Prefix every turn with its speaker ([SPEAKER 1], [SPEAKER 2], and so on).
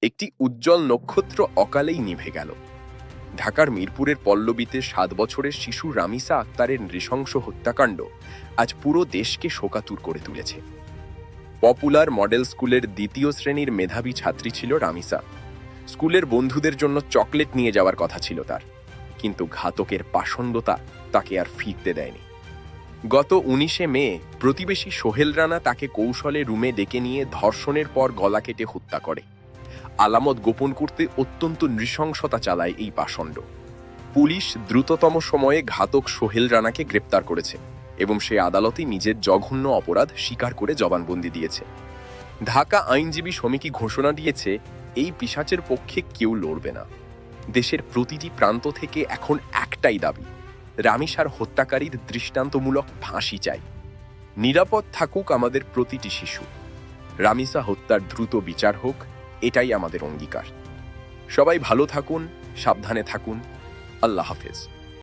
[SPEAKER 1] একটি উজ্জ্বল নক্ষত্র অকালেই নিভে গেল। ঢাকার মিরপুরের পল্লবীতে 7 বছরের শিশু রামিসা আক্তারের নৃশংস হত্যাকাণ্ড আজ পুরো দেশকে শোকাতুর করে তুলেছে। পপুলার মডেল স্কুলের 2য় শ্রেণীর মেধাবী ছাত্রী ছিল রামিসা। স্কুলের বন্ধুদের জন্য চকলেট নিয়ে যাওয়ার কথা ছিল তার, কিন্তু ঘাতকের পাষণ্ডতা তাকে আর ফিরতে দেয়নি। গত 19শে মে প্রতিবেশী সোহেল রানা তাকে কৌশলে রুমে ডেকে নিয়ে ধর্ষণের পর গলা কেটে হত্যা করে। আলামত গোপন করতে অত্যন্ত নৃশংসতা চালায় এই পাষণ্ড। পুলিশ দ্রুততম সময়ে ঘাতক সোহেল রানাকে গ্রেপ্তার করেছে এবং সে আদালতে নিজের জঘন্য অপরাধ স্বীকার করে জবানবন্দি দিয়েছে। ঢাকা আইনজীবী সমিতি ঘোষণা দিয়েছে, এই পিশাচের পক্ষে কেউ লড়বে না। দেশের প্রতিটি প্রান্ত থেকে এখন একটাই দাবি, রামিসার হত্যাকারীর দৃষ্টান্তমূলক ফাঁসি চাই। নিরাপদ থাকুক আমাদের প্রতিটি শিশু। রামিসা হত্যার দ্রুত বিচার হোক, এটাই আমাদের অঙ্গীকার। সবাই ভালো থাকুন, সাবধানে থাকুন। আল্লাহ হাফেজ।